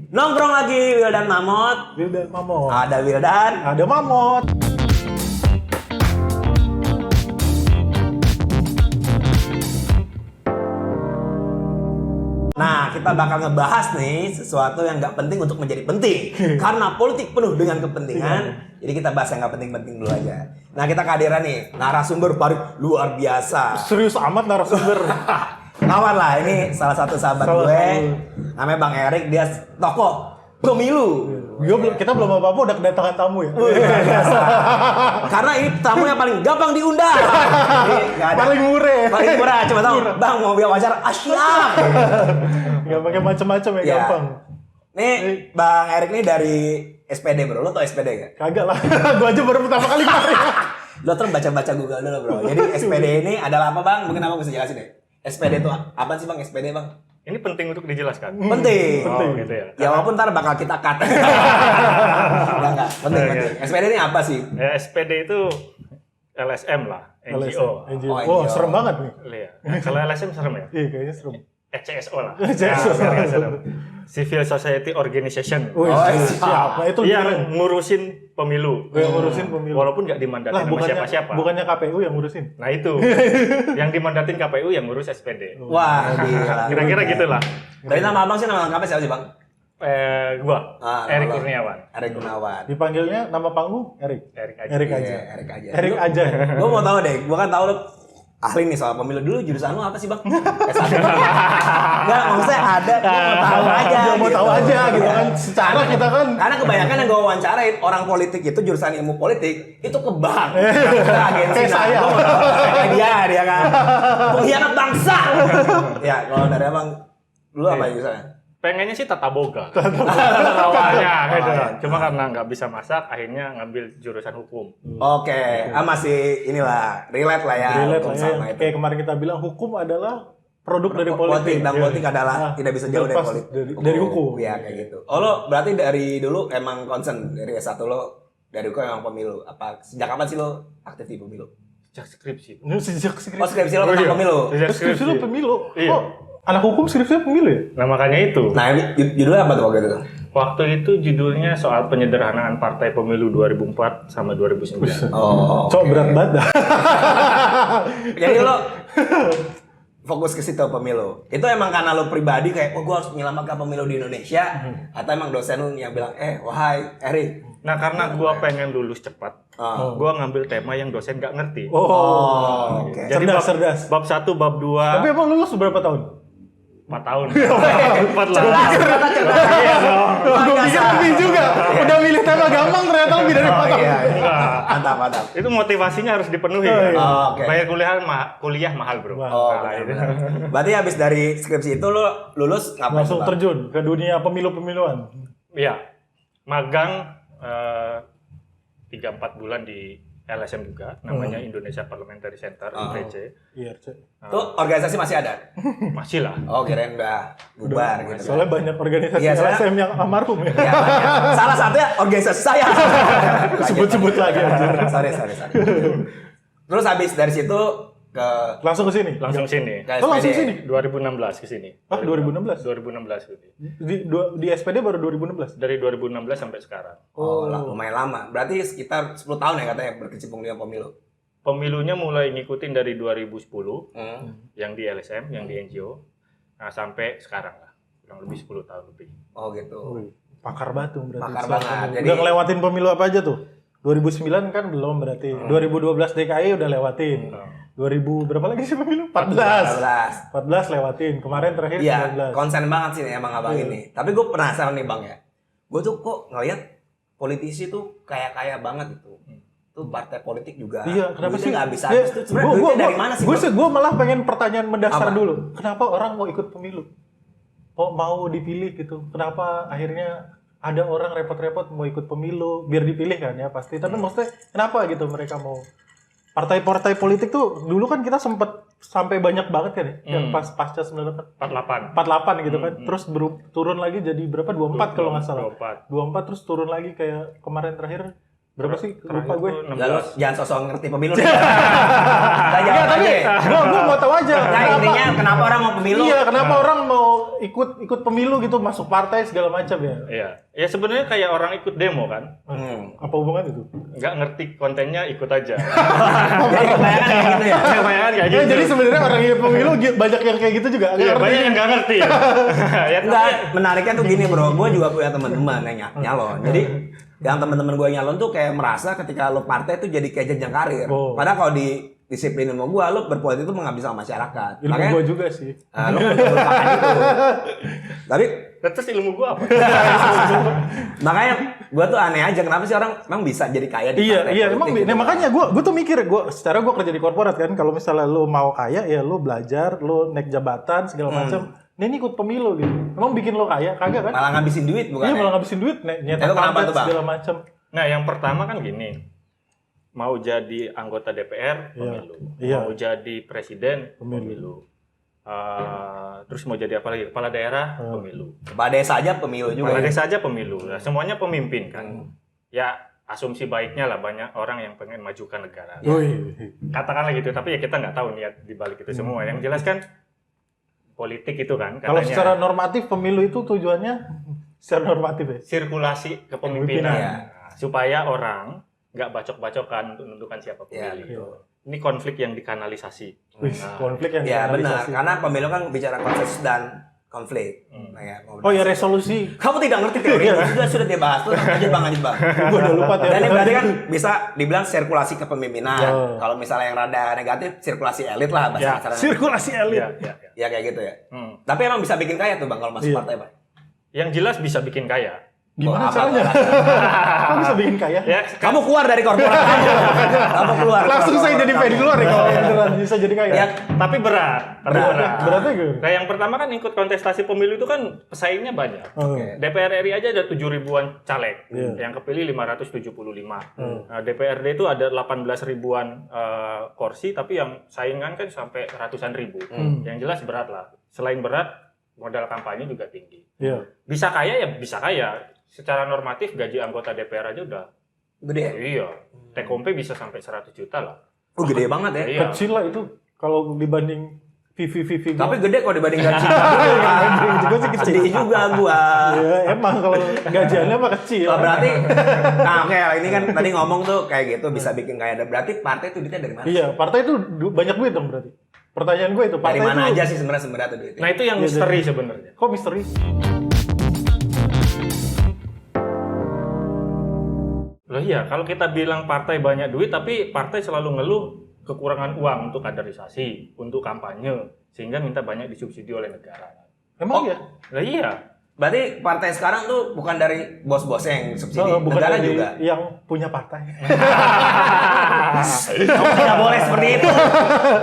Nongkrong lagi Wildan Mamot. Wildan Mamot. Ada Wildan, Ada Mamot. Nah, kita bakal ngebahas nih sesuatu yang nggak penting untuk menjadi penting. Karena politik penuh dengan kepentingan. Jadi kita bahas yang nggak penting-penting dulu aja. Nah, kita kehadiran nih narasumber baru luar biasa. Serius amat narasumber. Kawan lah, ini salah satu sahabat gue. Namanya Bang Erik, dia tokoh pemilu. Kita belum apa-apa udah kedatangan tamu ya. Karena ini tamu yang paling gampang diundang. Paling murah. Paling murah. Coba tahu, Bang mau biar wawancara Asyam. Gak pakai macam-macam ya, gampang. Nih Bang Erik nih dari SPD bro, lo tau SPD gak? Kagak lah, gua aja baru pertama kali kemarin. Lo terus baca-baca Google dulu bro. Jadi SPD ini adalah apa bang? Mungkin abang bisa jelasin deh. SPD itu apa sih bang? SPD bang? Ini penting untuk dijelaskan. Penting. Oh, gitu ya. Ya walaupun ntar bakal kita cut. Enggak. Penting. SPD ini apa sih? Ya, SPD itu LSM lah, NGO. NGO. Oh, serem banget nih. Iya. Kalau LSM serem ya? Iya, kayaknya serem. CSO lah. CSO. Ya, serem. Civil Society Organization. Oh, siap. Nah, itu yang ngurusin pemilu. Yang ngurusin pemilu. Walaupun nggak dimandatin sama siapa-siapa. Bukannya KPU yang ngurusin. Nah itu. Yang dimandatin KPU yang ngurus SPD. Wah, gila. Kira-kira gitulah. Dari nama abang sih nama lengkapnya siapa sih bang? Gua, Erik nama Kurniawan. Erik Kurniawan. Dipanggilnya nama panggung Erik. Erik aja. Erik aja. Iya, Erik aja. Erik aja. Gue mau tahu deh, gue kan tahu lo ahli nih soal pemilu. Dulu jurusan lo apa sih bang? S1. Enggak, maksudnya ada. Gue mau tahu aja. Dia mau tahu aja gitu kan. Secara kita kan. Karena kebanyakan yang gue wawancarain orang politik itu jurusan ilmu politik itu ke bank, ke agensi. Kayak saya. Gue mau tahu kayak dia kan. Pengkhianat bangsa. Ya, kalau dari abang, lu apa jurusannya? Pengennya sih tata boga. Awalnya gitu. iya. Cuma karena nggak bisa masak, akhirnya ngambil jurusan hukum. Oke, masih inilah relate lah ya. Relate hukum lah sama ya. itu. Kayak kemarin kita bilang hukum adalah produk dari politik. Dan politik adalah Nah, tidak bisa jauh dari lepas politik. dari hukum. Iya kayak gitu. Oh lo berarti dari dulu emang concern dari S1 lo dari hukum emang pemilu. Apa sejak kapan sih lo aktif di pemilu? Sejak skripsi. Ini sejak skripsi. Oh skripsi lo tentang iya. pemilu. Sejak Skripsi lu pemilu. Iya. Oh, anak hukum skripsinya pemilu ya? Nah makanya itu. Nah ini judulnya apa tuh waktu itu? Waktu itu judulnya soal penyederhanaan partai pemilu 2004 sama 2009. Oh. Cok berat banget dah. Jadi lo fokus ke situ pemilu. Itu emang karena lo pribadi kayak, oh gue harus menyelamatkan pemilu di Indonesia, atau emang dosen lo yang bilang, wahai Erik. Nah karena gua pengen lulus cepat, Oh. gua ngambil tema yang dosen nggak ngerti. Oh, oke. Jadi cerdas. bab 1, bab 2, Tapi emang lulus berapa tahun? 4 tahun. 4 Cerdas, ternyata cerdas. Iya dong. Gue pikir lebih juga. Udah milih tema gampang ternyata lebih dari 4 tahun. Iya. Enggak. Mantap. Itu motivasinya harus dipenuhi. Oh, kan? iya. Oh, oke. Bayar kuliah mahal, Bro. Wah. Oh, Nah, itu. benar. Berarti habis dari skripsi itu lo lulus ngapain? Langsung Bang? terjun ke dunia pemilu-pemiluan. Iya. Magang 3-4 bulan di LSM juga, namanya Indonesia Parliamentary Center, IPC. Iya, Tuh organisasi masih ada? Masih lah. Oh kirain udah bubar gitu. soalnya banyak organisasi Iya, soalnya- LSM yang almarhum ya. Ya, banyak. Salah satunya organisasi saya. Sebut-sebut lagi anjir. Sorry. Terus habis dari situ ke Langsung ke sini. Langsung sini. Oh, langsung SPD. sini. 2016 ke sini. Ah, 2016. 2016 gitu. Di SPD baru 2016. Dari 2016 sampai sekarang. Oh, lumayan lama. Berarti sekitar 10 tahun ya katanya berkecimpung di pemilu. Pemilunya mulai ngikutin dari 2010 Hmm. yang di LSM, yang di NGO. Nah, sampai sekarang lah. Kurang lebih 10 tahun lebih. Oh gitu. Wih, pakar batu berarti. Pakar Selama banget. ini. Jadi- Udah ngelewatin pemilu apa aja tuh? 2009 kan belum berarti. 2012 DKI udah lewatin. 2000 berapa lagi sih pemilu? 14. 14 lewatin. Kemarin terakhir Iya, 19. konsen banget sih emang abang ini. Tapi gue penasaran nih bang ya. Gue tuh kok ngeliat politisi tuh kaya banget itu. Tuh partai politik juga. Iya, kenapa sih? Nggak bisa Iya, habis tuh. Sebenarnya duitnya dari mana sih? Bro? Gue malah pengen pertanyaan mendasar Apa? dulu. Kenapa orang mau ikut pemilu? Oh, mau dipilih gitu. Kenapa akhirnya ada orang repot-repot mau ikut pemilu biar dipilih kan ya pasti. Tapi maksudnya kenapa gitu mereka mau partai-partai politik tuh dulu kan kita sempet sampai banyak banget kan ya yang pasca 48. 48 gitu kan. Terus turun lagi jadi berapa? 24 kalau nggak salah. 24. 24 terus turun lagi kayak kemarin terakhir berapa sih? Lupa gue. Jangan sosok ngerti pemilu nih. Enggak, tapi gue mau tahu aja. Nah, intinya kenapa orang mau pemilu? Iya, kenapa orang mau ikut pemilu gitu, masuk partai segala macam ya. Iya. Ya sebenarnya kayak orang ikut demo kan. Apa hubungan itu? Nggak ngerti kontennya, ikut aja. Jadi kebanyakan kayak gitu ya. Kebanyakan kayak Ya, gitu. jadi sebenarnya orang ikut pemilu banyak yang kayak gitu juga. Iya, banyak yang nggak ngerti. Ya, Enggak, tapi- menariknya tuh gini bro, gue juga punya teman-teman yang nyalon. Jadi yang teman-teman gue nyalon tuh kayak merasa ketika lo partai tuh jadi kayak jenjang karir. Oh. Padahal kalau di disiplin ilmu gue, lo berpolitik itu mengabdi sama masyarakat. Ilmu gue juga sih. Lo melupakan itu. Tapi terus ilmu gua apa? makanya gue tuh aneh aja kenapa sih orang emang bisa jadi kaya di Iya, partai iya, politik emang gitu. nah, makanya gue tuh mikir, secara gue kerja di korporat kan, kalau misalnya lu mau kaya ya lu belajar, lu naik jabatan segala macam. Nah, ini ikut pemilu gitu. Emang bikin lo kaya? Kagak kan? malah ngabisin duit bukan? Iya, ya? malah ngabisin duit, nyetak Itu kenapa pamflet tuh, Bang? segala macam. Nah, yang pertama kan gini. Mau jadi anggota DPR, Iya. pemilu. Iya. Mau jadi presiden, Pemilu. pemilu. Terus mau jadi apa lagi? Kepala daerah, Hmm. pemilu. Kepala desa aja pemilu juga. Kepala ya. desa aja pemilu. Nah, semuanya pemimpin kan. Ya, asumsi baiknya lah banyak orang yang pengen majukan negara. Woi. Katakanlah gitu, tapi ya kita nggak tahu niat di balik itu semua. Yang jelas kan politik itu kan Kalau katanya secara normatif pemilu itu tujuannya secara normatif ya. sirkulasi kepemimpinan. Iya. Nah, supaya orang nggak bacok-bacokan untuk menentukan siapa Iya, pemilih. Ini konflik yang dikanalisasi. Wih, Nah, konflik yang Ya benar, dianalisasi. karena pemilu kan bicara konsensus dan konflik. Nah, ya, Oh ya, resolusi. kamu tidak ngerti teori sudah dibahas tuh lanjut bang. Gue udah lupa Dan ini ya. berarti kan bisa dibilang sirkulasi kepemimpinan. Oh. Kalau misalnya yang rada negatif sirkulasi elit lah bahasa Ya, kasarnya. Sirkulasi elit. ya, ya, ya. Ya kayak gitu ya. Hmm. Tapi emang bisa bikin kaya tuh bang kalau masuk Iya. partai bang. Yang jelas bisa bikin kaya. Gimana Oh, apa, caranya? apa? Kok bisa bikin kaya? Ya, Kamu keluar dari korporat kamu keluar. Langsung saya jadi pengen keluar ya kalau beneran bisa jadi kaya. Ya, tapi berat. Beratnya gitu. Nah, yang pertama kan ikut kontestasi pemilu itu kan pesaingnya banyak. Oke. DPR RI aja ada 7 ribuan caleg, Iya. yang kepilih 575. Nah, DPRD itu ada 18 ribuan kursi, tapi yang saingan kan sampai ratusan ribu. Yang jelas berat lah. Selain berat, modal kampanye juga tinggi. Iya. Bisa kaya ya bisa kaya. Secara normatif gaji anggota DPR aja udah gede ya? iya. Take home pay bisa sampai 100 juta lah. Oh gede banget ya. Iya. Kecil lah itu kalau dibanding VV. Tapi gede kalau dibanding gaji. Gue sih kecil. Sedih juga gua. Ya, emang kalau gajiannya mah kecil. Oh, berarti, nah oke ini kan tadi ngomong tuh kayak gitu bisa bikin kaya. Berarti partai itu duitnya dari mana? Iya, partai itu banyak duit dong berarti. Pertanyaan gue itu, Dari partai mana itu aja sih sebenarnya sumber tuh duitnya? Nah, itu yang Iya, misteri sebenarnya. kok misteri? Loh iya, kalau kita bilang partai banyak duit, tapi partai selalu ngeluh kekurangan uang untuk kaderisasi, untuk kampanye, sehingga minta banyak disubsidi oleh negara. Emang Oh. ya? Lah iya, Berarti partai sekarang tuh bukan dari bos-bos yang subsidi, Bukan negara dari juga. yang punya partai. Kamu tidak boleh seperti itu.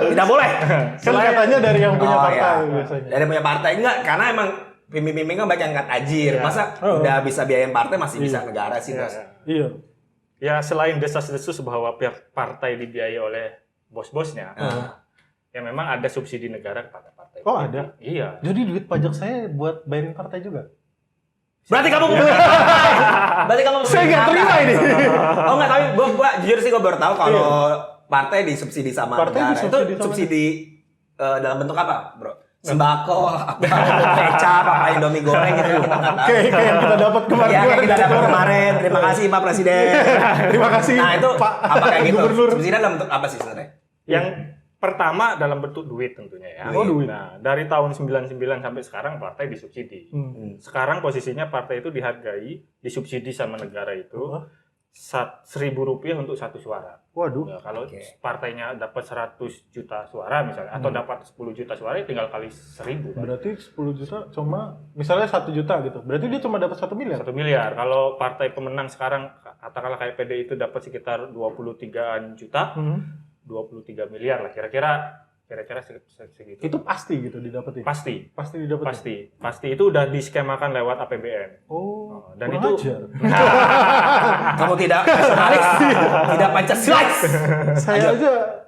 Tidak boleh. Kan katanya dari yang punya Oh, partai iya. biasanya. Dari punya partai enggak, karena emang pimpin-pimpin kan banyak yang nggak tajir. Iya. Masa Oh. udah bisa biayain partai masih bisa negara sih, Iya, Bos. iya. Iya. Ya selain desas-desus bahwa pihak partai dibiayai oleh bos-bosnya, ya memang ada subsidi negara kepada partai. Oh, politik. ada? Iya. Jadi duit pajak saya buat bayarin partai juga. Berarti kamu Berarti kamu Saya nggak terima ini. Oh enggak, tapi gua jujur sih gua baru tahu kalau partai disubsidi sama Partai negara. disubsidi Itu sama subsidi dalam bentuk apa, Bro? Sembako, apa kecap, apa Indomie goreng gitu kita nggak tahu. Kayak yang kita dapat kemarin. Iya, kayak kita dapat kemarin. Terima kasih Pak Presiden. Terima kasih. Nah, itu Pak apa kayak gitu? Gubernur. Subsidi dalam bentuk apa sih sebenarnya? Yang pertama dalam bentuk duit tentunya ya. Oh, duit. Nah, dari tahun 99 sampai sekarang partai disubsidi. Sekarang posisinya partai itu dihargai, disubsidi sama negara itu Rp1.000 untuk satu suara. Waduh. Ya, kalau Oke. partainya dapat 100 juta suara misalnya, atau dapat 10 juta suara, ya tinggal kali 1.000 kan. Berarti 10 juta cuma misalnya 1 juta gitu. Berarti dia cuma dapat 1 miliar. 1 miliar. Kalau partai pemenang sekarang, katakanlah kayak PDI itu dapat sekitar 23 juta, 23 miliar lah kira-kira segitu. Itu pasti gitu didapetin. Pasti Didapetin. pasti itu udah diskemakan lewat APBN. Oh, Dan kurang itu- ajar. Kamu tidak nasionalis, tidak Pancasilais.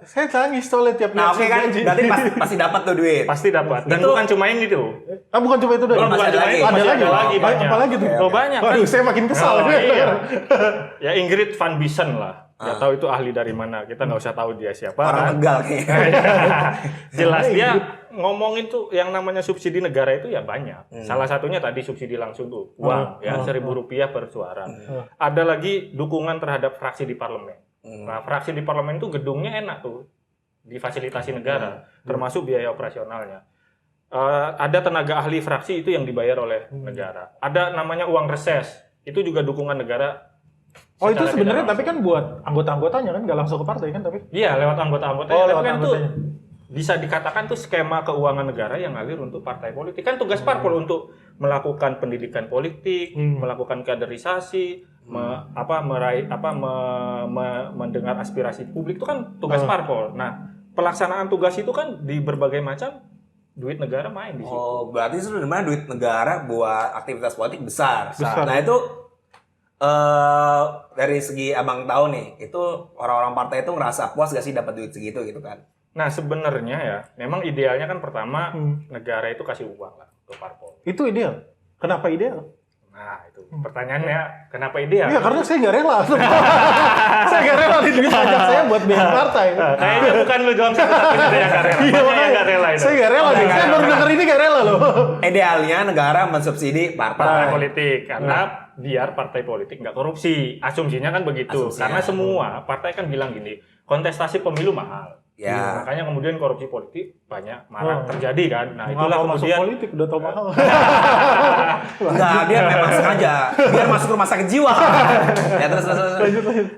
Saya nangis soalnya tiap Nah, lihat oke kan, gaji. berarti pasti dapat tuh duit. Pasti dapat. Dan Itu- bukan cuma ini tuh. Ah, bukan cuma itu doang. Belum, masih ada lagi. Ada Masih lagi. ada lagi banyak. Apa lagi tuh? Oke, Oh, banyak kan. Waduh, saya makin kesal. Oh, iya. Ya Ingrid Van Biesen lah. Nggak tahu itu ahli dari mana. Kita nggak usah tahu dia siapa. Orang kan. Tegal kayaknya. Jelas dia ngomongin tuh yang namanya subsidi negara itu ya banyak. Salah satunya tadi subsidi langsung tuh uang ya Rp1.000 per suara. Ada lagi dukungan terhadap fraksi di parlemen. Nah, fraksi di parlemen tuh gedungnya enak tuh, difasilitasi negara, termasuk biaya operasionalnya. Ada tenaga ahli fraksi itu yang dibayar oleh negara. Ada namanya uang reses, itu juga dukungan negara. Oh itu secara sebenarnya tidak tapi kan buat anggota-anggotanya kan nggak langsung ke partai kan tapi? iya, lewat anggota-anggotanya. Oh, Tapi lewat kan anggotanya. tuh bisa dikatakan tuh skema keuangan negara yang ngalir untuk partai politik. Kan tugas parpol untuk melakukan pendidikan politik, melakukan kaderisasi, mendengar aspirasi publik itu kan tugas parpol. Nah, pelaksanaan tugas itu kan di berbagai macam duit negara main di situ. Oh, berarti sebenarnya duit negara buat aktivitas politik besar. Besar. Nah, itu dari segi Abang tahu nih, itu orang-orang partai itu ngerasa puas gak sih dapat duit segitu gitu kan? Nah, sebenarnya ya, memang idealnya kan pertama negara itu kasih uang lah untuk parpol. Itu ideal. Kenapa ideal? Nah, itu pertanyaannya kenapa ideal? Iya karena saya nggak rela. Saya nggak rela di duit pajak saya buat biaya partai. Kayaknya bukan lu doang satu satunya yang nggak rela. Iya, Banyak yang makanya. nggak rela itu. Saya nggak rela nih. Saya baru denger ini nggak rela loh. Idealnya negara mensubsidi Partai partai. politik karena biar partai politik nggak korupsi. Asumsinya kan begitu. Asumsinya. Karena semua partai kan bilang gini, kontestasi pemilu mahal. Ya. Makanya kemudian korupsi politik banyak marak terjadi kan. Nah, Nggak itulah mau masuk kemudian politik udah tau mahal. Enggak, dia memang sengaja biar masuk rumah sakit jiwa. Ya terus.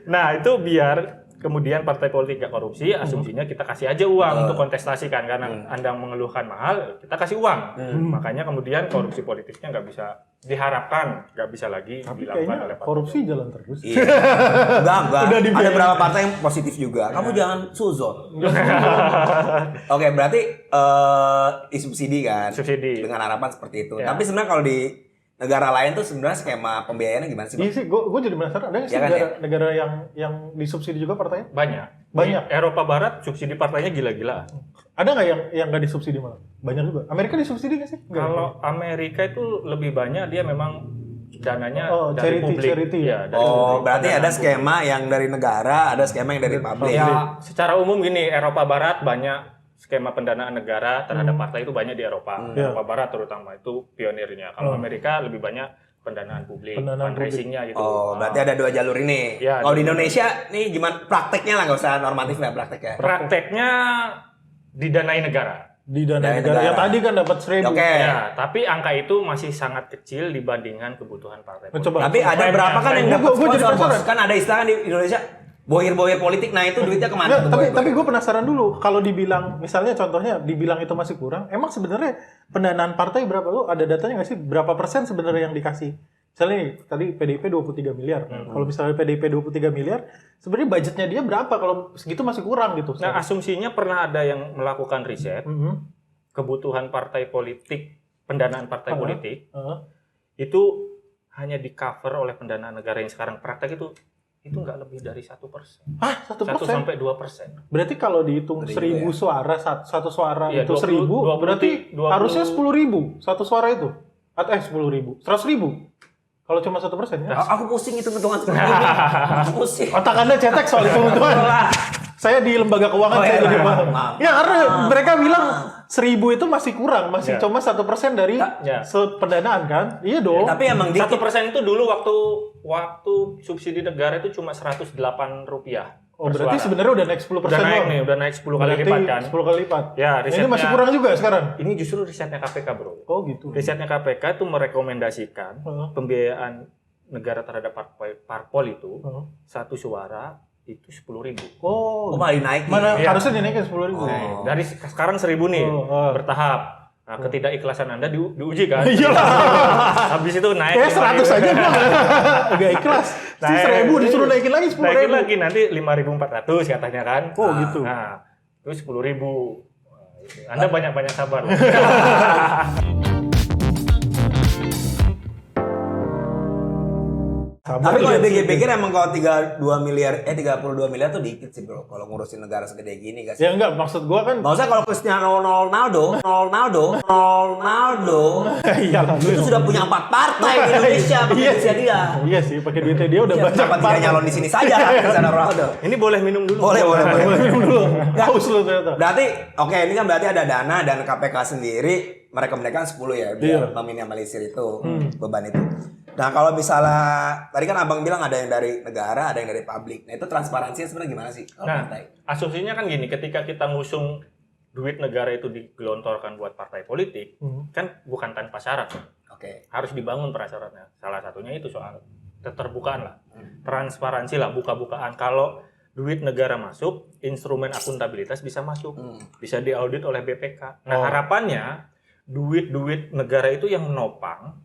Nah, itu biar kemudian partai politik nggak korupsi, asumsinya kita kasih aja uang untuk kontestasi kan, karena Anda mengeluhkan mahal, kita kasih uang. Makanya kemudian korupsi politiknya nggak bisa diharapkan, nggak bisa lagi Tapi dilakukan oleh kayaknya partai. korupsi jalan terus. Iya. Enggak. Udah dibiayain. Ada beberapa partai yang positif juga. Kamu jangan suzon. Oke, berarti disubsidi kan? Subsidi. Dengan harapan seperti itu. Ya. Tapi sebenarnya kalau di negara lain tuh sebenarnya skema pembiayaannya gimana sih, Iya Bang? sih, gue jadi penasaran. Ada nggak sih Ya kan, negara yang disubsidi juga partainya? Banyak. Banyak. Di Eropa Barat subsidi partainya gila-gila. Ada nggak yang nggak disubsidi malah? Banyak juga. Amerika disubsidi nggak sih? Nggak. Kalau Amerika itu lebih banyak dia memang dananya dari publik. charity. Ya, dari Oh, publik. berarti ada Pendanaan skema yang dari negara, ada skema yang dari publik. Ya, secara umum gini, Eropa Barat banyak skema pendanaan negara terhadap partai itu banyak di Eropa. Eropa Barat terutama itu pionirnya. Kalau Amerika lebih banyak pendanaan publik, Pendanaan fundraising-nya gitu. Oh, berarti ada dua jalur ini. Ya, Kalau di dua Indonesia nih gimana prakteknya lah, nggak usah normatif ya prakteknya. Prakteknya didanai negara. Di dana Dari negara. negara. Ya tadi kan dapat 1.000. Oke. Ya, tapi angka itu masih sangat kecil dibandingkan kebutuhan partai politik. Coba. Tapi ada berapa kan yang dapat Gua jadi sponsor, Bos? penasaran. Kan ada istilah kan di Indonesia bohir-bohir politik. Nah, itu duitnya kemana? Nggak, tuh, tapi bohir-bohir? gue penasaran dulu. Kalau dibilang, misalnya contohnya dibilang itu masih kurang, emang sebenarnya pendanaan partai berapa? Lu ada datanya nggak sih? Berapa persen sebenarnya yang dikasih? Misalnya nih, tadi PDIP 23 miliar. Kalau misalnya PDIP 23 miliar, sebenarnya budgetnya dia berapa? Kalau segitu masih kurang gitu. Nah, asumsinya pernah ada yang melakukan riset Mhm. kebutuhan partai politik, pendanaan partai politik Heeh. itu hanya di cover oleh pendanaan negara yang sekarang praktek itu nggak lebih dari 1%. Hah, 1 1%? sampai 2%. Berarti kalau dihitung 1.000 suara, satu suara Iya, itu 20, 1.000, berarti 20. harusnya 10.000 satu suara itu. Atau 10.000, 100.000. Kalau cuma 1% ya. Aku pusing itu hitungan seperti ini. Aku pusing. Otak Anda cetek soal hitung-hitungan. Saya di lembaga keuangan Oh, saya iya, jadi maaf, paham. maaf. Ya karena mereka bilang 1.000 itu masih kurang, masih Ya. cuma 1% dari Ya. pendanaan kan? Iya dong. Tapi emang dikit. 1% itu dulu waktu subsidi negara itu cuma Rp108. Oh berarti sebenarnya udah naik 10% udah naik doang. nih, udah naik 10 kali Berarti lipat kan. 10 kali lipat. Ya, Ini risetnya masih kurang juga sekarang. Ini justru risetnya KPK, Bro. Oh gitu. Risetnya KPK itu merekomendasikan Heeh. pembiayaan negara terhadap parpol itu Heeh. satu suara itu 10.000. Oh. Oh, malah dinaik nih. Mana Iya. harusnya dinaikin 10.000. Oh. Dari sekarang 1.000 nih, Oh. bertahap. Nah, ketidakikhlasan Anda diuji kan? Iyalah. Habis itu naik. Kayak 100 5.000. aja gua nggak ikhlas. Si 1.000 disuruh naikin lagi 10.000. Naikin lagi nanti 5.400 katanya kan. Oh, gitu. Nah, terus 10.000. Anda banyak-banyak sabar. Tapi kalau dipikir-pikir emang kalau 32 miliar tuh dikit sih bro. Kalau ngurusin negara segede gini gak sih? Ya enggak, maksud gua kan Gak usah kalau Cristiano Ronaldo iya lah itu sudah punya 4 partai di Indonesia pakai duitnya dia. Iya sih, pakai duitnya dia udah banyak. Kenapa tidak nyalon di sini saja Cristiano Ronaldo? Ini boleh minum dulu. Boleh. Minum dulu. Haus lu ternyata. Berarti oke, ini kan berarti ada dana dan KPK sendiri merekomendasikan 10 ya biar meminimalisir itu beban itu. Nah kalau misalnya tadi kan abang bilang ada yang dari negara, ada yang dari publik. Nah itu transparansinya sebenarnya gimana sih? Nah, asumsinya kan gini, ketika kita ngusung duit negara itu digelontorkan buat partai politik, kan bukan tanpa syarat. Oke. Harus dibangun prasyaratnya. Salah satunya itu soal keterbukaan lah, transparansi lah, buka-bukaan. Kalau duit negara masuk, instrumen akuntabilitas bisa masuk, bisa diaudit oleh BPK. Nah harapannya duit-duit negara itu yang menopang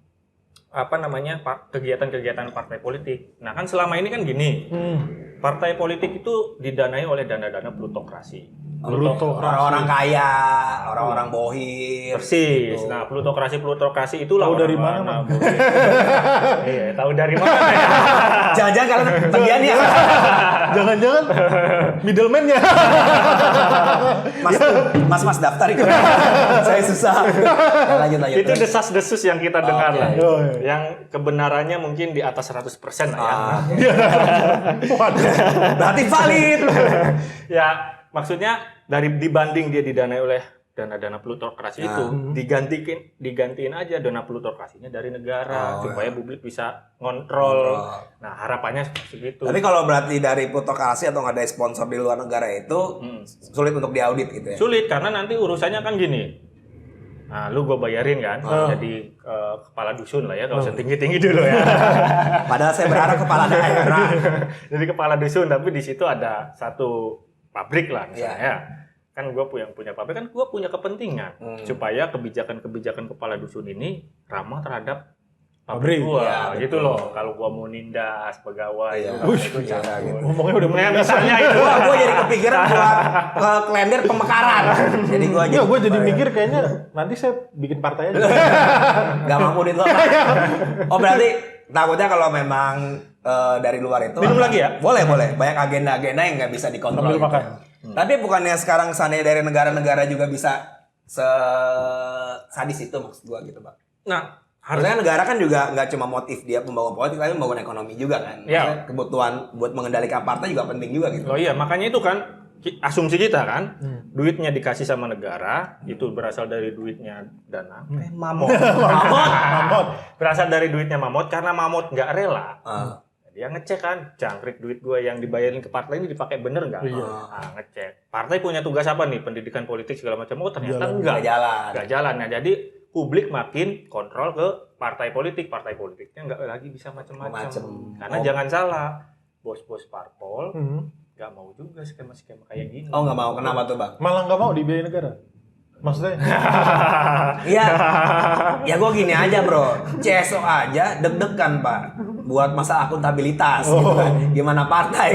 kegiatan-kegiatan partai politik. Nah kan selama ini kan gini, partai politik itu didanai oleh dana-dana plutokrasi. Orang-orang kaya, orang-orang bohir. Persis. Gitu. Nah plutokrasi itulah Tahu dari orang-orang mana, bohir. Iya, tahu dari mana ya? Jangan-jangan kalian bagiannya. Jangan-jangan middleman-nya. Mas daftar itu. Saya susah. Lanjut. Itu desas-desus yang kita dengar lah. Oh, iya. Yang kebenarannya mungkin di atas 100% lah ya. Berarti valid. Ya, maksudnya dibanding dia didanai oleh dana-dana plutokrasi itu, digantiin aja dana plutokrasinya dari negara supaya publik bisa ngontrol. Nah, harapannya segitu. Tapi kalau berarti dari plutokrasi atau nggak ada sponsor di luar negara itu sulit untuk diaudit gitu ya? Sulit karena nanti urusannya kan gini. Nah, lu gue bayarin kan, jadi kepala dusun lah ya, kalau usah tinggi-tinggi dulu ya. Padahal saya berharap kepala daerah. Jadi kepala dusun, tapi di situ ada satu pabrik lah misalnya. Kan gue punya pabrik, kan gue punya kepentingan supaya kebijakan-kebijakan kepala dusun ini ramah terhadap pabrik gue, gitu loh. Kalau gue mau nindas pegawai, itu cara gitu. Ngomongnya udah Misalnya itu, Gue jadi kepikiran buat ke klender pemekaran. Jadi gue jadi mikir kayaknya nanti saya bikin partai aja. Gak mampu ditolak. Oh berarti takutnya kalau memang dari luar itu minum lagi ya? Boleh. Banyak agenda-agenda yang nggak bisa dikontrol. Sambil makan. Tapi bukannya sekarang seandainya dari negara-negara juga bisa sadis itu maksud gua gitu, Pak. Nah, harusnya negara kan juga nggak cuma motif dia pembangun politik, tapi membangun ekonomi juga kan. Ya. Kebutuhan buat mengendalikan partai juga penting juga gitu. Oh iya, makanya itu kan asumsi kita kan, duitnya dikasih sama negara, itu berasal dari duitnya dana. Mamot. Berasal dari duitnya mamot, karena mamot nggak rela. Dia ngecek kan, jangkrik duit gue yang dibayarin ke partai ini dipakai bener nggak? Ngecek. Partai punya tugas apa nih? Pendidikan politik segala macam. Oh ternyata nggak jalan. Nah jadi publik makin kontrol ke partai politiknya nggak lagi bisa macam-macam. Karena jangan salah, bos-bos parpol nggak mau juga skema-skema kayak gini. Oh nggak mau, kenapa tuh Bang? Malah nggak mau dibiayai negara. Maksudnya? Iya. Ya gue gini aja bro, CSO aja deg-degan Pak buat masa akuntabilitas gitu kan. Gimana partai?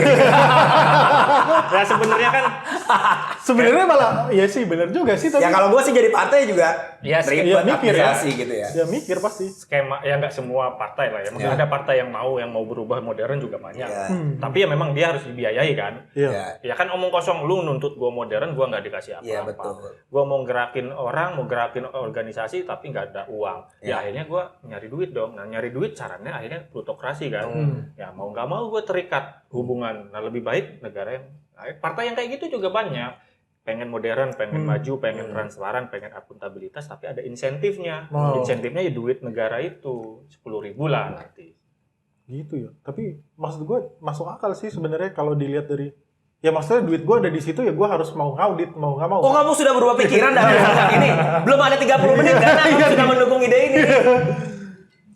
Ya sebenarnya kan malah ya sih benar juga sih tapi ya kalau gue sih jadi partai juga ya mikir ya gitu ya. Ya mikir pasti. Skema ya nggak semua partai lah ya. Mungkin ada partai yang mau berubah modern juga banyak. Tapi ya memang dia harus dibiayai kan. Ya kan omong kosong, lu nuntut gue modern, gue nggak dikasih apa-apa. Iya betul. Gue mau gerakin orang, mau gerakin organisasi tapi nggak ada uang. Ya akhirnya gue nyari duit dong. Nah nyari duit caranya akhirnya plutokrasi kan. Ya mau nggak mau gue terikat hubungan. Nah lebih baik negara yang partai yang kayak gitu juga banyak. Pengen modern, pengen maju, pengen transparan, pengen akuntabilitas, tapi ada insentifnya. Insentifnya ya duit negara itu 10.000 lah nanti. Gitu ya. Tapi maksud gue masuk akal sih sebenarnya kalau dilihat dari ya maksudnya duit gue ada di situ ya gue harus mau ngaudit mau nggak mau. Oh kamu sudah berubah pikiran dari ini? Belum ada 30 menit dan kamu sudah mendukung ide ini.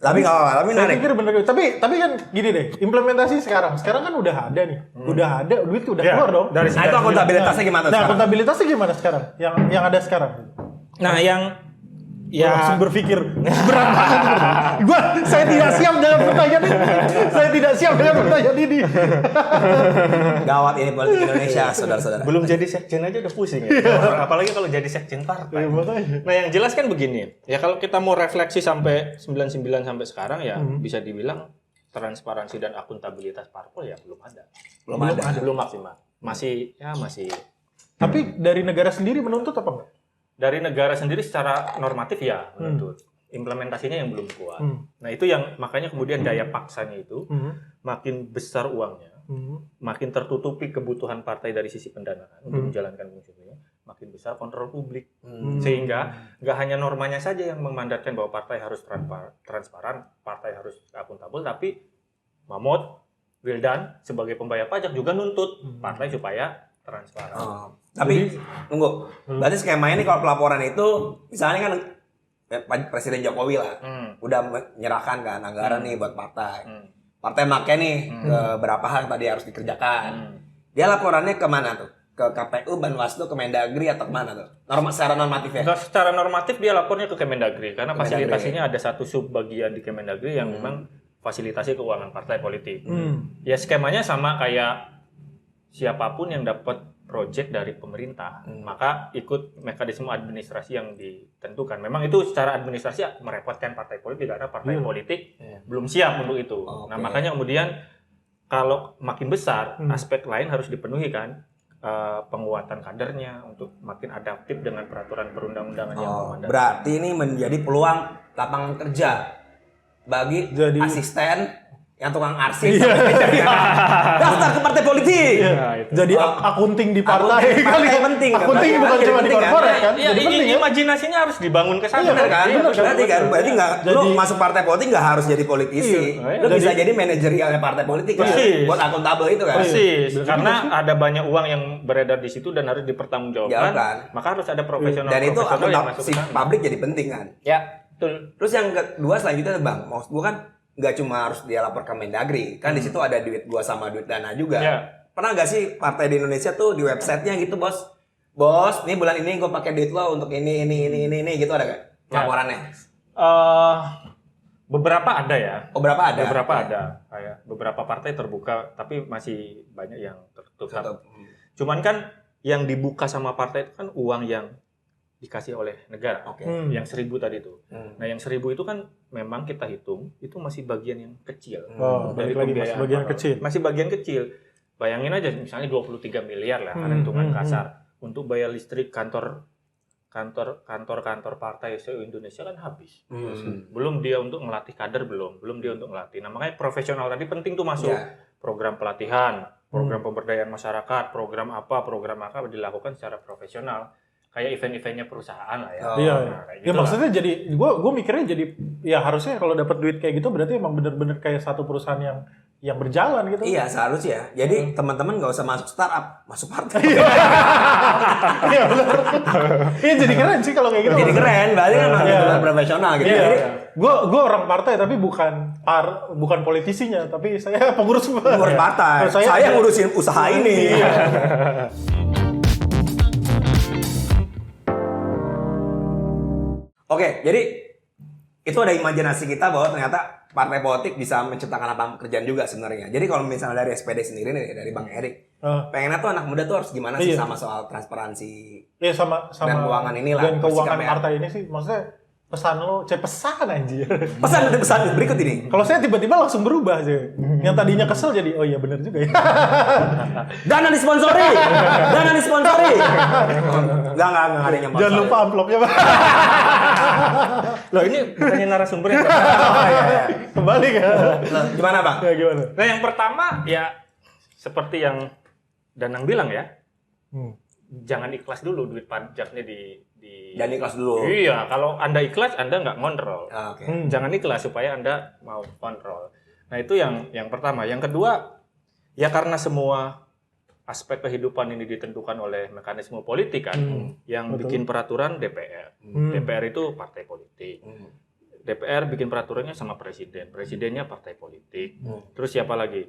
Tapi nggak apa-apa, tapi saya pikir bener. Tapi kan gini deh, implementasi sekarang kan udah ada nih, udah ada, duit udah keluar dong. Nah itu akuntabilitasnya gimana sekarang? Nah akuntabilitasnya gimana sekarang? Yang ada sekarang? Nah yang ya langsung berpikir berat banget. Saya tidak siap dengan pertanyaan ini. Gawat ini politik Indonesia, saudara-saudara. Belum jadi sekjen aja udah pusing ya. Apalagi kalau jadi sekjen partai. Nah, yang jelas kan begini. Ya kalau kita mau refleksi sampai 99 sampai sekarang ya bisa dibilang transparansi dan akuntabilitas parpol ya belum ada. Belum maksimal. Masih. Tapi dari negara sendiri menuntut apa enggak? Dari negara sendiri secara normatif ya menuntut. Implementasinya yang belum kuat. Nah itu yang makanya kemudian daya paksanya itu makin besar uangnya, makin tertutupi kebutuhan partai dari sisi pendanaan untuk menjalankan fungsinya, makin besar kontrol publik. Sehingga nggak hanya normanya saja yang memandatkan bahwa partai harus transparan, partai harus akuntabel, tapi Mahmud, Wildan sebagai pembayar pajak juga nuntut partai supaya transparan. Tapi tunggu, berarti skemanya ini kalau pelaporan itu misalnya kan Presiden Jokowi lah udah menyerahkan kan anggaran nih buat partai. Partai make nih ke berapa hal yang tadi harus dikerjakan. Dia laporannya kemana tuh? Ke KPU, Banwaslu, Kemendagri atau kemana tuh? Secara normatif ya? Secara normatif dia lapornya ke Kemendagri karena fasilitasinya ada satu sub bagian di Kemendagri yang memang fasilitasi keuangan partai politik. Ya skemanya sama kayak siapapun yang dapat proyek dari pemerintah, maka ikut mekanisme administrasi yang ditentukan. Memang itu secara administrasi merepotkan partai politik karena partai politik belum siap untuk itu. Nah makanya kemudian kalau makin besar, aspek lain harus dipenuhi kan, penguatan kadernya untuk makin adaptif dengan peraturan perundang-undangan yang memandatkan. Berarti ini menjadi peluang lapangan kerja bagi asisten yang tukang arsip daftar ke partai politik. Jadi akunting di partai penting. Akunting bukan cuma di korporat kan. Jadi penting imajinasinya harus dibangun ke sana. Benar kan? Berarti nggak lu masuk partai politik nggak harus jadi politisi. Lu bisa jadi manajerialnya partai politik kan. Buat akuntabel itu kan. Persis. Karena ada banyak uang yang beredar di situ dan harus dipertanggungjawabkan. Maka harus ada profesional. Dan itu yang masuk si publik jadi penting kan. Ya, betul. Terus yang kedua selanjutnya Bang, maksud gua kan nggak cuma harus dia lapor ke Mendagri, kan di situ ada duit gua sama duit Dana juga. Pernah nggak sih partai di Indonesia tuh di websitenya gitu bos, nih bulan ini gua pakai duit lo untuk ini gitu ada nggak laporannya? Beberapa ada ya. Beberapa ada. Kayak beberapa partai terbuka, tapi masih banyak yang tertutup. Cuman kan yang dibuka sama partai itu kan uang yang dikasih oleh negara, yang 1.000 tadi itu. Nah yang 1.000 itu kan memang kita hitung itu masih bagian yang kecil dari pembiayaan. Masih bagian kecil. Bayangin aja misalnya 23 miliar lah, karena hitungan kasar untuk bayar listrik kantor partai se-Indonesia kan habis. Belum dia untuk melatih kader belum dia untuk melatih. Nah makanya profesional tadi penting tuh masuk program pelatihan, program pemberdayaan masyarakat, program apa dilakukan secara profesional. Kayak event-eventnya perusahaan lah ya. Ya maksudnya jadi, gue mikirnya jadi, ya harusnya kalau dapat duit kayak gitu berarti emang bener-bener kayak satu perusahaan yang berjalan gitu. Iya seharusnya. Jadi teman-teman nggak usah masuk startup, masuk partai. Iya benar. Iya jadi keren sih kalau kayak gitu. Jadi keren, berarti kan benar profesional gitu. Jadi gue orang partai tapi bukan politisinya, tapi saya pengurus partai. Saya ngurusin usaha ini. Oke, jadi itu ada imajinasi kita bahwa ternyata partai politik bisa menciptakan lapangan pekerjaan juga sebenarnya. Jadi kalau misalnya dari SPD sendiri nih, dari Bang Erik, pengennya tuh anak muda tuh harus gimana sih sama soal transparansi sama dan keuangan inilah. Dan keuangan partai ini sih, maksudnya pesan anjir. Pesan berikut ini. Kalau saya tiba-tiba langsung berubah sih. Yang tadinya kesel jadi, oh iya benar juga ya. Dana disponsori. Enggak ada yang jangan lupa amplopnya, Pak. Loh ini bukannya narasumber yang kembali kan? Gimana Bang? Ya, gimana? Nah yang pertama ya seperti yang Danang bilang ya, jangan ikhlas dulu duit pajaknya Jangan ikhlas dulu. Iya, kalau Anda ikhlas Anda nggak ngontrol. Jangan ikhlas supaya Anda mau kontrol. Nah itu yang pertama. Yang kedua ya karena semua aspek kehidupan ini ditentukan oleh mekanisme politik kan, yang bikin peraturan DPR. DPR itu partai politik. DPR bikin peraturannya sama presiden, presidennya partai politik. Terus siapa lagi?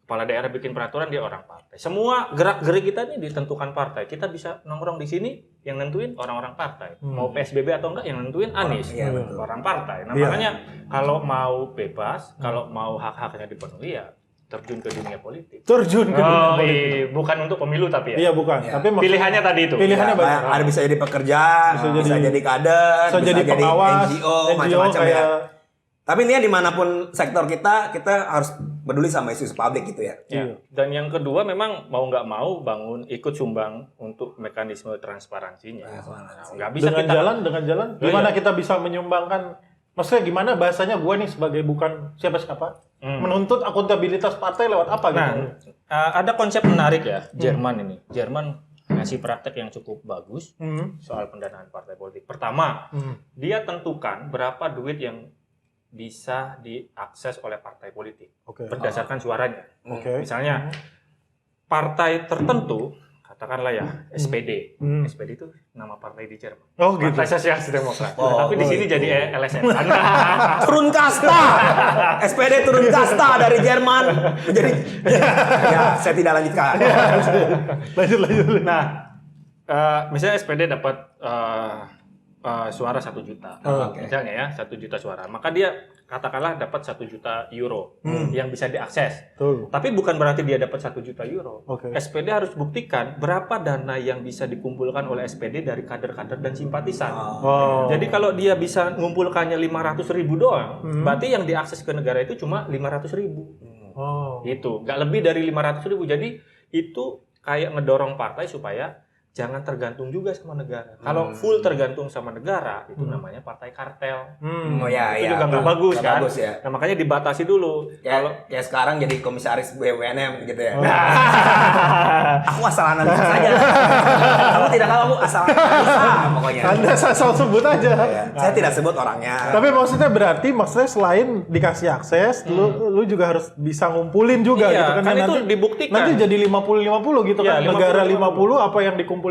Kepala daerah bikin peraturan, dia orang partai. Semua gerak-gerik kita ini ditentukan partai. Kita bisa nongkrong di sini, yang nentuin orang-orang partai. Mau PSBB atau enggak, yang nentuin Anies, orang partai. Nah makanya kalau mau bebas, kalau mau hak-haknya dipenuhi ya terjun ke dunia politik. Bukan untuk pemilu tapi ya. Iya bukan. Tapi pilihannya tadi itu. Pilihannya banyak. Ada bisa jadi pekerja, bisa jadi kader, bisa jadi pengawas, NGO macam-macam ya. Tapi ini ya dimanapun sektor kita harus peduli sama isu publik gitu ya. Ya. Dan yang kedua memang mau nggak mau bangun ikut sumbang untuk mekanisme transparansinya. Nggak bisa dengan jalan Oh, gimana kita bisa menyumbangkan, maksudnya gimana bahasanya gue nih sebagai bukan siapa-siapa menuntut akuntabilitas partai lewat apa gitu. Nah, ada konsep menarik ya, Jerman ini. Jerman ngasih praktek yang cukup bagus soal pendanaan partai politik. Pertama, dia tentukan berapa duit yang bisa diakses oleh partai politik berdasarkan suaranya. Misalnya partai tertentu, katakanlah ya SPD. SPD itu nama partai di Jerman. Oh gitu. Partai Sosialis Demokrat. Tapi di sini jadi LSM. Turun kasta. SPD turun kasta dari Jerman menjadi ya, saya tidak lanjutkan. lanjut. Nah, misalnya SPD dapat suara 1 juta, misalnya ya 1 juta suara, maka dia katakanlah dapat 1 juta euro yang bisa diakses. Tapi bukan berarti dia dapat 1 juta euro. SPD harus buktikan berapa dana yang bisa dikumpulkan oleh SPD dari kader-kader dan simpatisan. Jadi kalau dia bisa mengumpulkannya 500.000 doang, berarti yang diakses ke negara itu cuma 500.000. Itu nggak lebih dari 500.000. Jadi itu kayak ngedorong partai supaya jangan tergantung juga sama negara. Kalau full tergantung sama negara, itu namanya partai kartel. Oh ya, Itu ya. juga nggak bagus kan? Bagus, ya. Nah, makanya dibatasi dulu. Kayak sekarang jadi komisaris BUMN gitu ya. Aku asal analisa saja. Kamu tidak tahu, aku asal analisa pokoknya. Anda asal sebut aja. Saya tidak sebut orangnya. Tapi maksudnya selain dikasih akses, lu juga harus bisa ngumpulin juga Iya, gitu kan. kan itu Nanti dibuktikan. Nanti jadi 50-50 gitu Iya, kan. Negara 50-50. 50 apa yang dikumpulin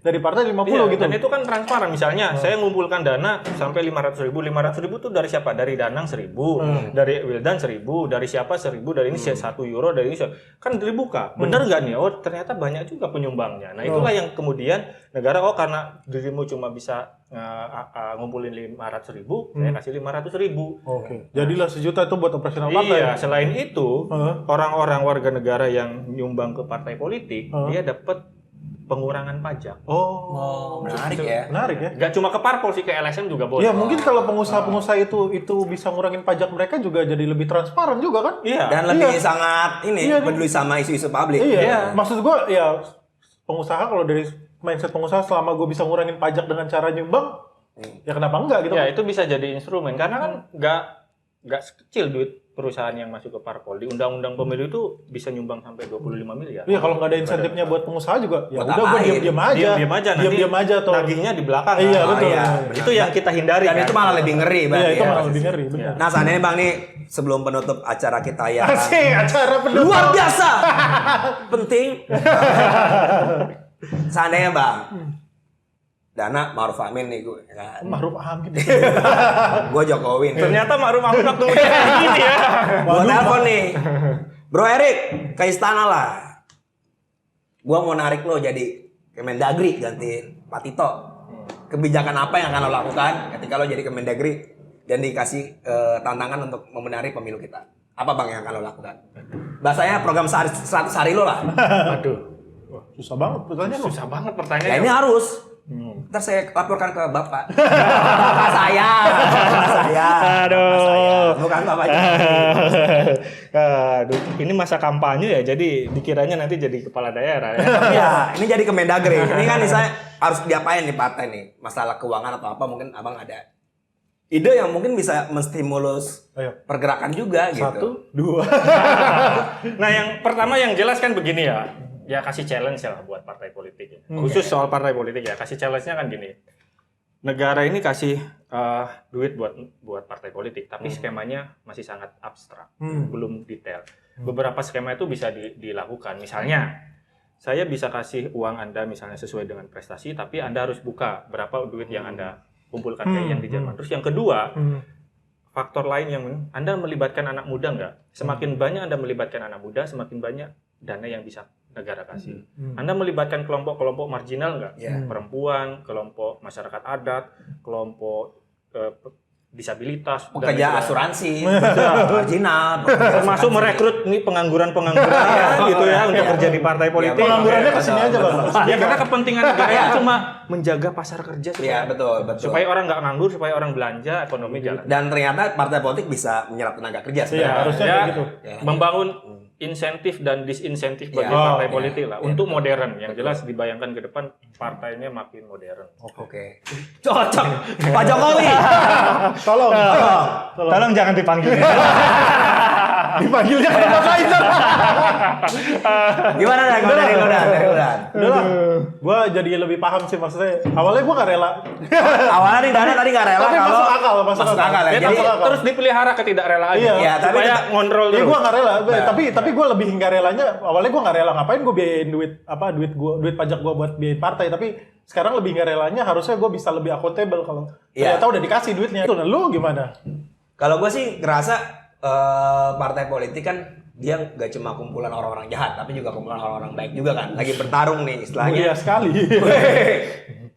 dari partai 50 Iya, gitu. dan itu kan transparan. Misalnya, saya ngumpulkan dana sampai 500.000. 500.000 itu dari siapa? Dari Danang 1.000, dari Wildan 1.000, dari siapa 1.000, dari ini 1 euro, dari ini kan dibuka. Bener nggak nih? Oh, ternyata banyak juga penyumbangnya. Nah, itulah yang kemudian negara, karena dirimu cuma bisa ngumpulin 500.000, saya kasih 500.000. Jadilah 1 juta itu buat operasional partai. Iya, selain itu, orang-orang warga negara yang nyumbang ke partai politik, dia dapat pengurangan pajak. Menarik ya. Menarik ya. Nggak cuma ke parpol sih, ke LSM juga boleh. Ya mungkin kalau pengusaha-pengusaha itu bisa ngurangin pajak mereka juga jadi lebih transparan juga kan? Iya. Dan lebih sangat peduli sama isu-isu publik. Iya. Maksud gua ya pengusaha, kalau dari mindset pengusaha, selama gue bisa ngurangin pajak dengan cara nyumbang, ya kenapa enggak gitu? Ya, itu bisa jadi instrumen karena kan nggak kecil duit perusahaan yang masuk ke parpol. Di undang-undang pemilu itu bisa nyumbang sampai 25 miliar. Iya, kalau nggak ada insentifnya buat pengusaha juga, ya Buat udah gue apain? diam-diam aja. Diam-diam aja tuh. Nagihnya di belakang. Iya, kan? betul. iya. Itu yang kita hindari. Dan kan? itu malah lebih ngeri Iya, berarti itu ya. malah lebih ngeri, benar. Nah, seandainya Bang nih sebelum penutup acara kita yang Asik, acara penutup. luar biasa penting. Seandainya Bang, Dana Ma'ruf Amin nih gue kan. Ma'ruf Amin. Gue Jokowi nih. Ternyata Ma'ruf Amin waktu kayak gini ya. Gue telepon nih. Bro Erik, ke istana lah. Gue mau narik lo jadi Kemendagri gantiin Pak Tito. Kebijakan apa yang akan lo lakukan ketika lo jadi Kemendagri dan dikasih tantangan untuk membenahi pemilu kita? Apa Bang yang akan lo lakukan? Bahasanya program 100 hari lo lah. Aduh. Susah banget pertanyaannya. Susah banget Ya pertanyaannya. ini harus. Ntar saya laporkan ke Bapak. Bapak saya. Bapak saya. Aduh. Bukan Bapaknya. Aduh, ini masa kampanye ya, jadi dikiranya nanti jadi kepala daerah ya. Iya, ini jadi Kemendagri. Ini kan saya harus diapain nih partai nih? Masalah keuangan atau apa mungkin Abang ada ide yang mungkin bisa menstimulus pergerakan juga gitu. 1, 2. Nah, yang pertama yang jelas kan begini ya. Ya kasih challenge lah buat partai politik ya. Khusus soal partai politik ya, kasih challenge-nya kan gini. Negara ini kasih duit buat partai politik, tapi skemanya masih sangat abstrak, belum detail. Beberapa skema itu bisa dilakukan. Misalnya, saya bisa kasih uang Anda misalnya sesuai dengan prestasi, tapi Anda harus buka berapa duit yang Anda kumpulkan kayak yang di Jerman. Terus yang kedua, faktor lain yang Anda melibatkan anak muda nggak? Semakin banyak Anda melibatkan anak muda, semakin banyak dana yang bisa negara kasih. Anda melibatkan kelompok-kelompok marginal nggak? Perempuan, kelompok masyarakat adat, kelompok disabilitas, dan Pekerja lain-lain. asuransi, marginal, termasuk merekrut nih pengangguran-pengangguran gitu ya untuk Iya. kerja di partai politik. Penganggurannya Iya, kesini betul, aja, Bang. betul. Ya karena kepentingan negara cuma menjaga pasar kerja Iya, betul. supaya orang nggak nganggur, supaya orang belanja, ekonomi jalan. Dan ternyata partai politik bisa menyerap tenaga kerja Iya, sebenarnya. harusnya Ya, kayak gitu. Ya. membangun insentif dan disinsentif bagi Iya. partai Oh, politik lah iya. untuk modern. Yang jelas dibayangkan ke depan partainya makin modern. Oke. Cocok. Pak Jokowi. Tolong. Tolong jangan dipanggil. Dipanggilnya kenapa Kaiser? Gimana dah kalau dari lu Dan? Udah lah. Gue jadi lebih paham sih maksudnya. Awalnya gue gak rela. Awalnya nih Dana tadi nggak rela Tapi kalau masuk akal, masuk akal. ya. Ya, Jadi masuk akal. terus dipelihara ketidakrelaan. Iya. Ya, tapi supaya tetap- ngontrol Iya terus. gue gak rela, Nah. tapi gue lebih nggak relanya. Awalnya gue nggak rela, ngapain gue biayain duit pajak gue buat biayain partai. Tapi sekarang lebih nggak relanya, harusnya gue bisa lebih accountable kalau Iya. ternyata udah dikasih duitnya. Nah, lu gimana? kalau gue sih ngerasa partai politik kan dia nggak cuma kumpulan orang-orang jahat, tapi juga kumpulan orang-orang baik juga kan. Lagi bertarung nih istilahnya. Mulia sekali.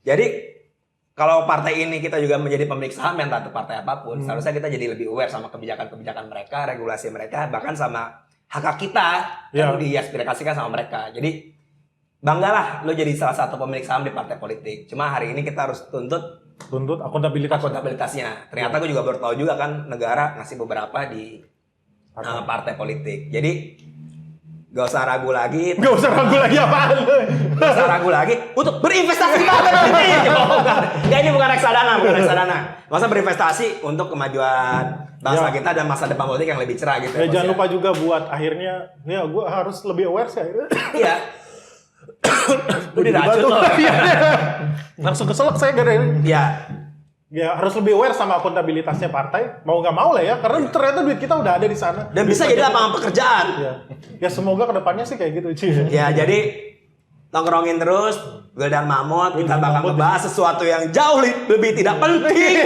Jadi kalau partai ini kita juga menjadi pemilik saham yang atau partai apapun, seharusnya kita jadi lebih aware sama kebijakan-kebijakan mereka, regulasi mereka, bahkan sama hak kita Ya. yang diaspirasikan sama mereka. Jadi banggalah lo jadi salah satu pemilik saham di partai politik. Cuma hari ini kita harus tuntut Tuntut akuntabilitas. akuntabilitasnya. Ternyata gue juga baru tahu juga kan negara ngasih beberapa di partai politik. Jadi gak usah ragu lagi. Gak usah ragu lagi apaan. Gak usah ragu lagi untuk berinvestasi di partai politik. Ya ini bukan reksadana, bukan reksadana. Gak usah berinvestasi untuk kemajuan bangsa Ya. kita dan masa depan politik yang lebih cerah gitu. Ya, Bos, jangan ya. lupa juga buat akhirnya, ya gue harus lebih aware sih akhirnya. Iya. Udah racun loh. Langsung keselak saya gara Iya. ya harus lebih aware sama akuntabilitasnya partai, mau nggak mau lah ya, karena ternyata duit kita udah ada di sana. Dan bisa jadi lapangan pekerjaan. Ya semoga kedepannya sih kayak gitu, Ci. Ya jadi nongkrongin terus gue dan Mamut kita bakal ngebahas sesuatu yang jauh lebih tidak penting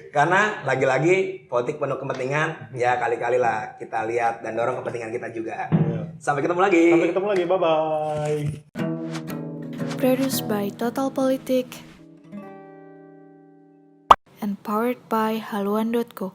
karena lagi-lagi politik penuh kepentingan ya kali-kali lah kita lihat dan dorong kepentingan kita juga. Sampai ketemu lagi. Sampai ketemu lagi, bye-bye. Produced by Total Politik and powered by haluan.co.